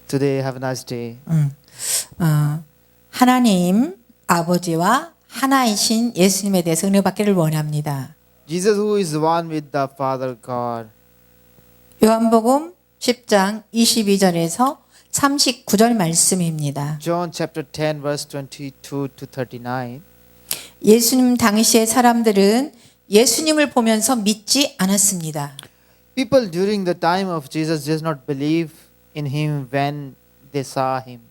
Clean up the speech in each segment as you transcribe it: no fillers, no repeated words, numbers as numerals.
today. Have a nice day. 하나님 아버지와 하나이신 예수님에 대해서 은혜 받기를 원합니다. Jesus, who is one with the Father God. 요한복음 10장 22절에서 39절 말씀입니다. John chapter 10 verse 22 to 39. 예수님 당시의 사람들은 예수님을 보면서 믿지 않았습니다. People during the time of Jesus did not believe in him when they saw him.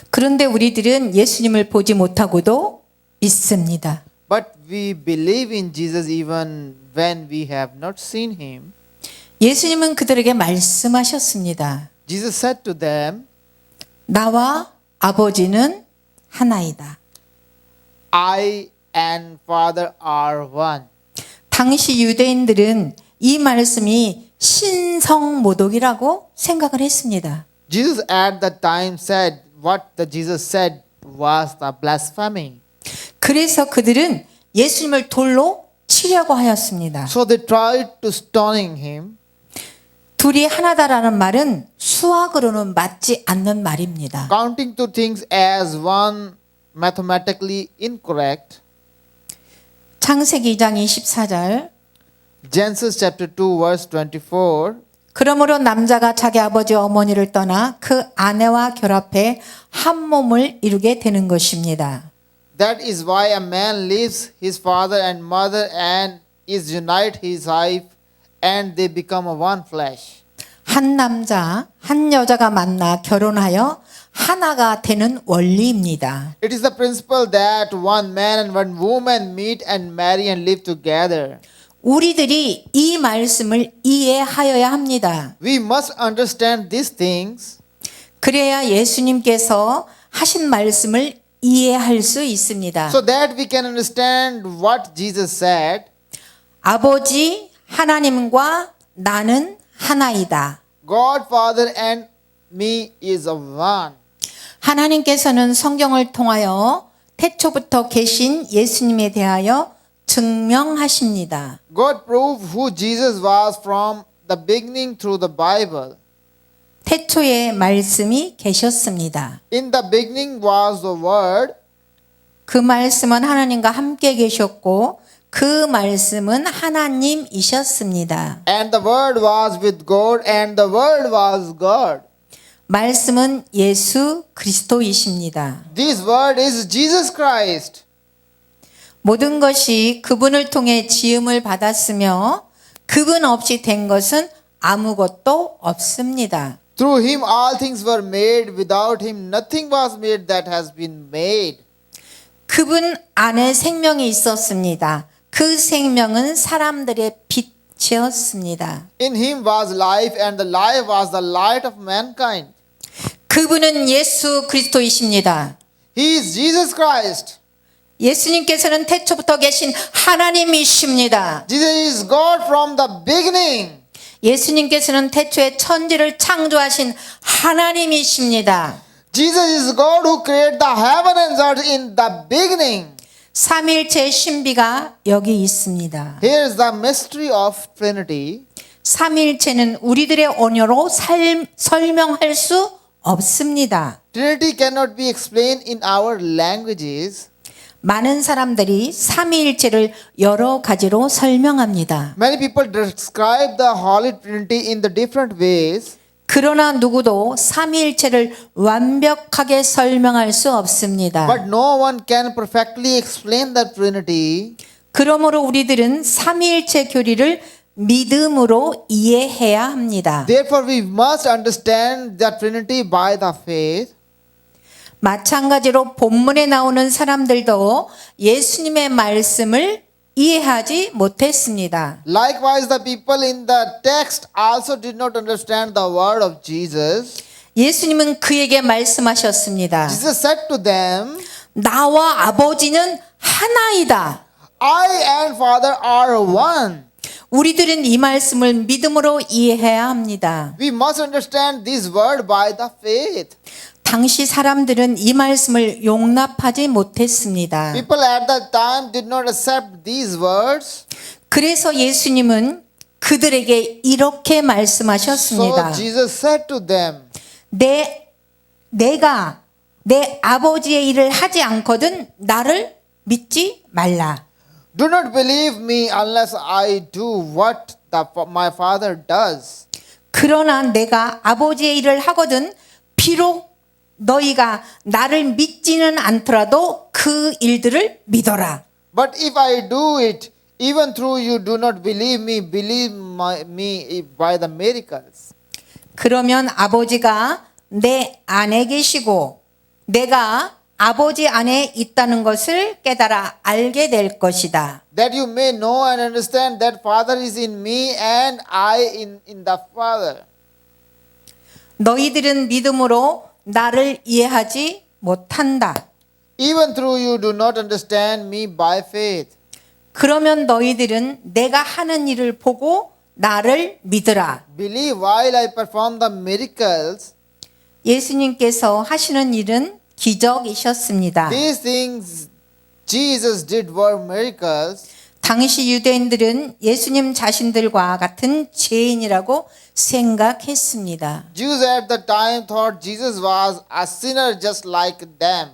그런데 우리들은 예수님을 보지 못하고도 믿습니다. But we believe in Jesus even when we have not seen him. 예수님은 그들에게 말씀하셨습니다. Jesus said to them, 나와 아버지는 하나이다. I and Father are one. 당시 유대인들은 이 말씀이 신성모독이라고 생각을 했습니다. Jesus at that time said what the Jesus said was the blasphemy. 그래서 그들은 예수님을 돌로 치려고 하였습니다. So they tried to stoning him. 둘이 하나다라는 말은 수학으로는 맞지 않는 말입니다. Counting two things as one mathematically incorrect. 창세기 2장 24절 Genesis chapter 2 verse 24. 그러므로 남자가 자기 아버지 어머니를 떠나 그 아내와 결합해 한 몸을 이루게 되는 것입니다. That is why a man leaves his father and mother and is united his wife and they become a one flesh. 한 남자, 한 여자가 만나 결혼하여 하나가 되는 원리입니다. It is the principle that one man and one woman meet and marry and live together. 우리들이 이 말씀을 이해하여야 합니다. We must understand these things. 그래야 예수님께서 하신 말씀을 이해할 수 있습니다. So that we can understand what Jesus said. 아버지 하나님과 나는 하나이다. God, Father and me is a one. 하나님께서는 성경을 통하여 태초부터 계신 예수님에 대하여 증명하십니다. God proved who Jesus was from the beginning through the Bible. 태초에 말씀이 계셨습니다. In the beginning was the Word. 그 말씀은 하나님과 함께 계셨고 그 말씀은 하나님이셨습니다. And the Word was with God and the Word was God. 말씀은 예수 그리스도이십니다. This Word is Jesus Christ. 모든 것이 그분을 통해 지음을 받았으며 그분 없이 된 것은 아무것도 없습니다. Through Him all things were made. Without Him nothing was made that has been made. 그분 안에 생명이 있었습니다. 그 생명은 사람들의 빛이었습니다. In Him was life and the life was the light of mankind. 그분은 예수 그리스도이십니다. He is Jesus Christ. 예수님께서는 태초부터 계신 하나님이십니다. Jesus is God from the beginning. 예수님께서는 태초에 천지를 창조하신 하나님이십니다. Jesus is God who created the heaven and earth in the beginning. 삼위일체의 신비가 여기 있습니다. Here is the mystery of Trinity. 삼위일체는 우리들의 언어로 설명할 수 없습니다. Trinity cannot be explained in our languages. 많은 사람들이 삼위일체를 여러 가지로 설명합니다. Many people describe the Holy Trinity in the different ways. 그러나 누구도 삼위일체를 완벽하게 설명할 수 없습니다. But no one can perfectly explain the Trinity. 그러므로 우리들은 삼위일체 교리를 믿음으로 이해해야 합니다. Therefore, we must understand the Trinity by the faith. 마찬가지로 본문에 나오는 사람들도 예수님의 말씀을 이해하지 못했습니다. Likewise, the people in the text also did not understand the word of Jesus. 예수님은 그에게 말씀하셨습니다. Jesus said to them, 나와 아버지는 하나이다. I and Father are one. 우리들은 이 말씀을 믿음으로 이해해야 합니다. We must understand this word by the faith. 당시 사람들은 이 말씀을 용납하지 못했습니다. People at that time did not accept these words. 그래서 예수님은 그들에게 이렇게 말씀하셨습니다. So Jesus said to them, 내 내가 내 아버지의 일을 하지 않거든 나를 믿지 말라. Do not believe me unless I do what my Father does. 그러나 내가 아버지의 일을 하거든 비록 너희가 나를 믿지는 않더라도 그 일들을 믿어라. But if I do it, even though you do not believe me, believe me by the miracles. 그러면 아버지가 내 안에 계시고 내가 아버지 안에 있다는 것을 깨달아 알게 될 것이다. That you may know and understand that Father is in me and I in the Father. 너희들은 믿음으로 나를 이해하지 못한다. Even though you do not understand me by faith. 그러면 너희들은 내가 하는 일을 보고 나를 믿으라. Believe while I perform the miracles. 예수님께서 하시는 일은 기적이셨습니다. These things Jesus did were miracles. 당시 유대인들은 예수님 자신들과 같은 죄인이라고 생각했습니다. Jews at the time thought Jesus was a sinner just like them.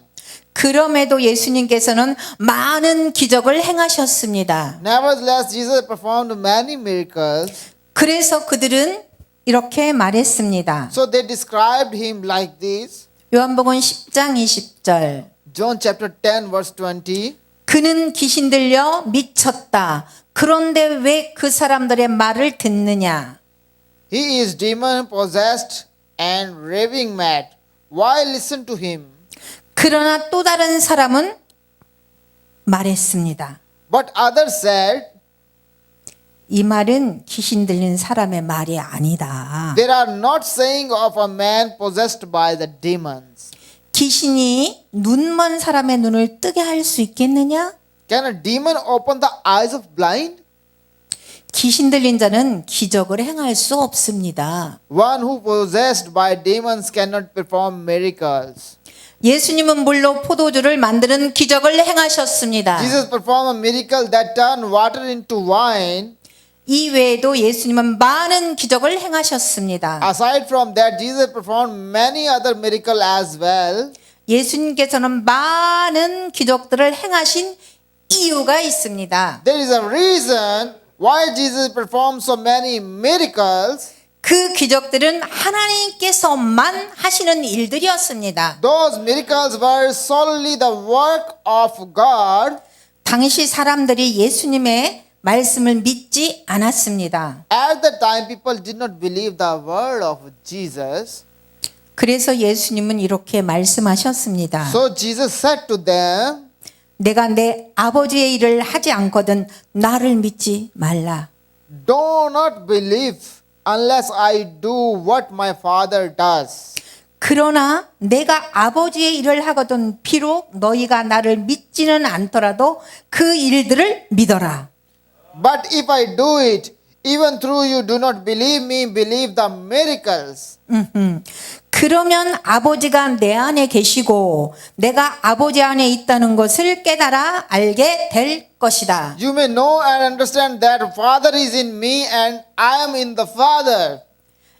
그럼에도 예수님께서는 많은 기적을 행하셨습니다. Nevertheless, Jesus performed many miracles. 그래서 그들은 이렇게 말했습니다. So they described him like this. 요한복음 10장 20절. John chapter 10 verse 20. 그는 귀신 들려 미쳤다. 그런데 왜 그 사람들의 말을 듣느냐? He is demon possessed and raving mad. Why listen to him? 그러나 또 다른 사람은 말했습니다. But others said, 이 말은 귀신 들린 사람의 말이 아니다. they are not saying of a man possessed by the demons. 귀신이 눈먼 사람의 눈을 뜨게 할 수 있겠느냐? Can a demon open the eyes of blind? 귀신 들린 자는 기적을 행할 수 없습니다. One who possessed by demons cannot perform miracles. 예수님은 물로 포도주를 만드는 기적을 행하셨습니다. Jesus performed a miracle that turned water into wine. 이 외에도 예수님은 많은 기적을 행하셨습니다. Aside from that, Jesus performed many other miracles as well. 예수님께서는 많은 기적들을 행하신 이유가 있습니다. There is a reason why Jesus performed so many miracles. 그 기적들은 하나님께서만 하시는 일들이었습니다. Those miracles were solely the work of God. 당시 사람들이 예수님의 말씀을 믿지 않았습니다. At the time, people did not believe the word of Jesus. 그래서 예수님은 이렇게 말씀하셨습니다. So Jesus said to them, 내가 내 아버지의 일을 하지 않거든 나를 믿지 말라. do not believe unless I do what my Father does. 그러나 내가 아버지의 일을 하거든 비록 너희가 나를 믿지는 않더라도 그 일들을 믿어라. But if I do it, even though you do not believe me, believe the miracles. 그러면 아버지가 내 안에 계시고 내가 아버지 안에 있다는 것을 깨달아 알게 될 것이다. You may know and understand that Father is in me and I am in the Father.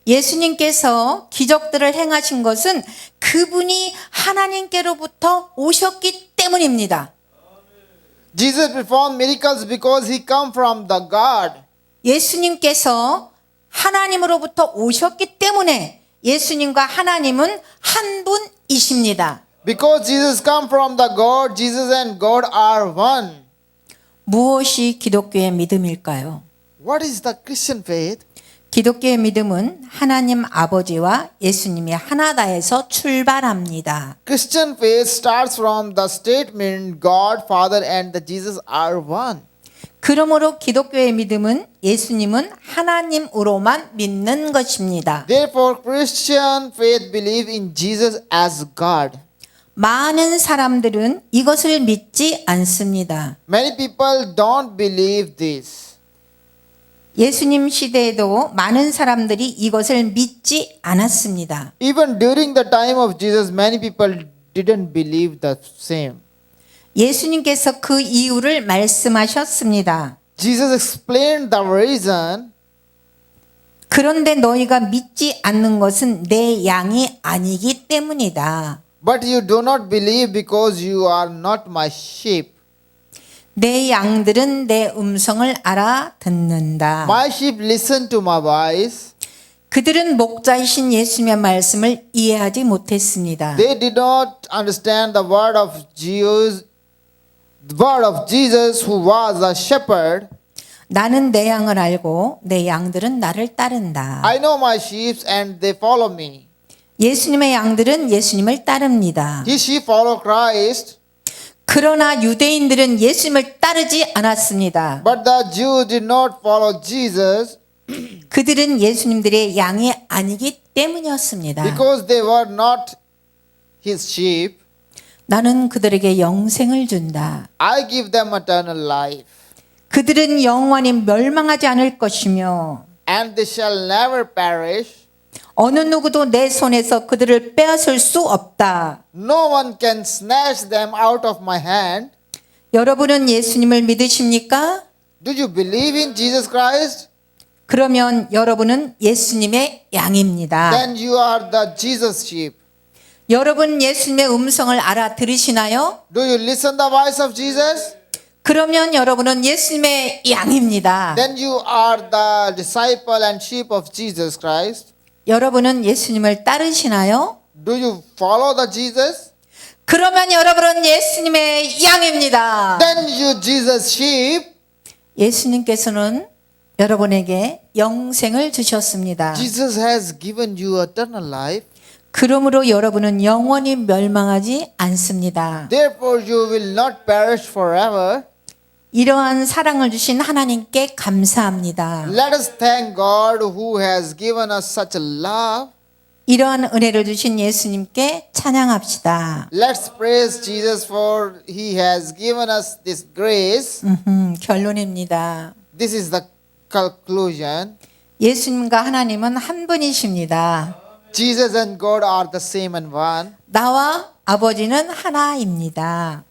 예수님께서 기적들을 행하신 것은 그분이 하나님께로부터 오셨기 때문입니다. Jesus performed miracles because he come from the God. 예수님께서 하나님으로부터 오셨기 때문에 예수님과 하나님은 한 분이십니다. Because Jesus come from the God, Jesus and God are one. 무엇이 기독교의 믿음일까요? What is the Christian faith? 기독교의 믿음은 하나님 아버지와 예수님이 하나다에서 출발합니다. Christian faith starts from the statement God, Father and the Jesus are one. 그러므로 기독교의 믿음은 예수님은 하나님으로만 믿는 것입니다. Therefore, Christian faith believe in Jesus as God. 많은 사람들은 이것을 믿지 않습니다. Many people don't believe this. 예수님 시대에도 많은 사람들이 이것을 믿지 않았습니다. Even during the time of Jesus, many people didn't believe the same. 예수님께서 그 이유를 말씀하셨습니다. Jesus explained the reason. 그런데 너희가 믿지 않는 것은 내 양이 아니기 때문이다. But you do not believe because you are not my sheep. 내 양들은 내 음성을 알아듣는다. My sheep listen to my voice. 그들은 목자이신 예수님의 말씀을 이해하지 못했습니다. They did not understand the word of Jesus who was the shepherd. 나는 내 양을 알고 내 양들은 나를 따른다. I know my sheep and they follow me. 예수님의 양들은 예수님을 따릅니다. His sheep follow Christ. 그러나 유대인들은 예수님을 따르지 않았습니다. But the Jews did not follow Jesus 그들은 예수님들의 양이 아니기 때문이었습니다. because they were not his sheep. 나는 그들에게 영생을 준다. I give them eternal life, 그들은 영원히 멸망하지 않을 것이며 and they shall never perish. 어느 누구도 내 손에서 그들을 빼앗을 수 없다. No one can snatch them out of my hand. 여러분은 예수님을 믿으십니까? Do you believe in Jesus Christ? 그러면 여러분은 예수님의 양입니다. Then you are the Jesus sheep. 여러분 예수님의 음성을 알아들으시나요? Do you listen the voice of Jesus? 그러면 여러분은 예수님의 양입니다. Then you are the disciple and sheep of Jesus Christ. 여러분은 예수님을 따르시나요? Do you follow the Jesus? 그러면 여러분은 예수님의 양입니다. Then you Jesus sheep. 예수님께서는 여러분에게 영생을 주셨습니다. Jesus has given you eternal life. 그러므로 여러분은 영원히 멸망하지 않습니다. Therefore you will not perish forever. 이러한 사랑을 주신 하나님께 감사합니다. Let us thank God who has given us such a love. 이러한 은혜를 주신 예수님께 찬양합시다. Let's praise Jesus for he has given us this grace. 결론입니다. This is the conclusion. 예수님과 하나님은 한 분이십니다. Jesus and God are the same and one. 나와 아버지는 하나입니다.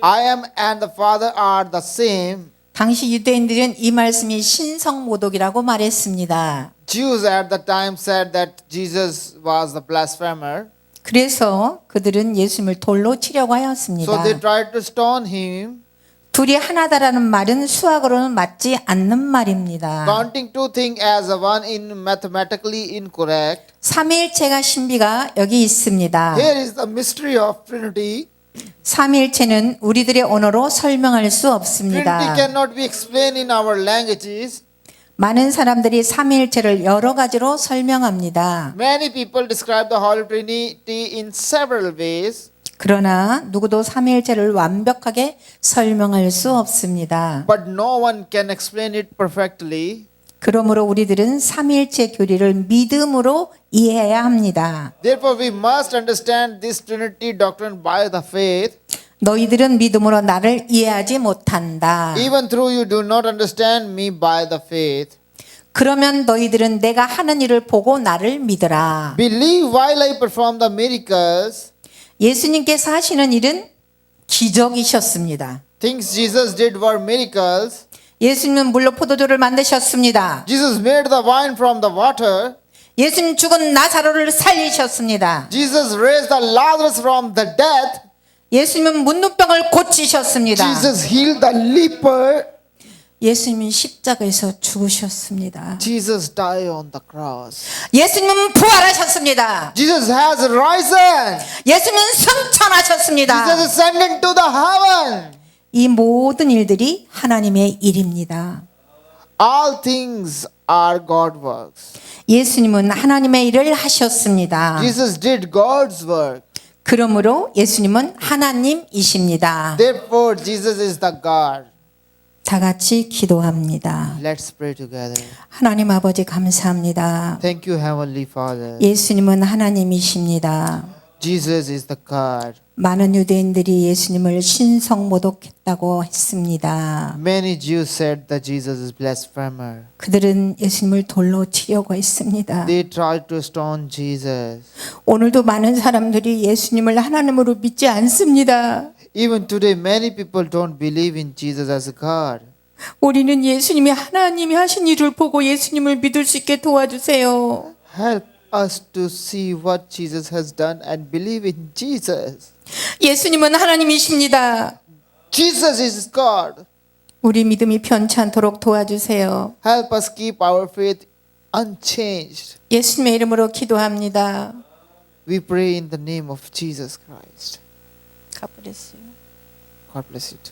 I am and the Father are the same. 당시 유대인들은 이 말씀이 신성모독이라고 말했습니다. Jews at the time said that Jesus was the blasphemer. 그래서 그들은 예수님을 돌로 치려고 하였습니다. So they tried to stone him. 둘이 하나다라는 말은 수학으로는 맞지 않는 말입니다. Counting two things as one in mathematically incorrect. 삼위일체가 신비가 여기 있습니다. Here is the mystery of Trinity. 삼위일체는 우리들의 언어로 설명할 수 없습니다. Trinity cannot be explained in our languages. 많은 사람들이 삼위일체를 여러 가지로 설명합니다. Many people describe the Holy Trinity in several ways. 그러나 누구도 삼위일체를 완벽하게 설명할 수 없습니다. But no one can explain it perfectly. 그러므로 우리들은 삼위일체 교리를 믿음으로 이해해야 합니다. Therefore, we must understand this Trinity doctrine by the faith. 너희들은 믿음으로 나를 이해하지 못한다. Even though you do not understand me by the faith. 그러면 너희들은 내가 하는 일을 보고 나를 믿으라. Believe while I perform the miracles. 예수님께서 하시는 일은 기적이셨습니다. Things Jesus did were miracles. 예수님은 물로 포도주를 만드셨습니다. Jesus made the wine from the water. 예수님 죽은 나사로를 살리셨습니다. Jesus raised the Lazarus from the dead. 예수님은 문둥병을 고치셨습니다. Jesus healed the leper. 예수님은 십자가에서 죽으셨습니다. Jesus died on the cross. 예수님은 부활하셨습니다. Jesus has risen. 예수님은 승천하셨습니다. Jesus ascended to the heaven. 이 모든 일들이 하나님의 일입니다. All things are God works. 예수님은 하나님의 일을 하셨습니다. Jesus did God's work. 그러므로 예수님은 하나님이십니다. Therefore, Jesus is the God. 다 같이 기도합니다. Let's pray together. 하나님 아버지 감사합니다. Thank you, Heavenly Father. 예수님은 하나님이십니다. Jesus is the God. 많은 유대인들이 예수님을 신성모독했다고 했습니다. Many Jews said that Jesus is blasphemer. 그들은 예수님을 돌로 치려고 했습니다. They tried to stone Jesus. 오늘도 많은 사람들이 예수님을 하나님으로 믿지 않습니다. Even today, many people don't believe in Jesus as a God. 우리는 예수님이 하나님이 하신 일을 보고 예수님을 믿을 수 있게 도와주세요. Help us to see what Jesus has done and believe in Jesus. 예수님은 하나님이십니다. Jesus is God. 우리 믿음이 편치 않도록 도와주세요. Help us keep our faith unchanged. 예수님의 이름으로 기도합니다. We pray in the name of Jesus Christ. God bless you. God bless you too.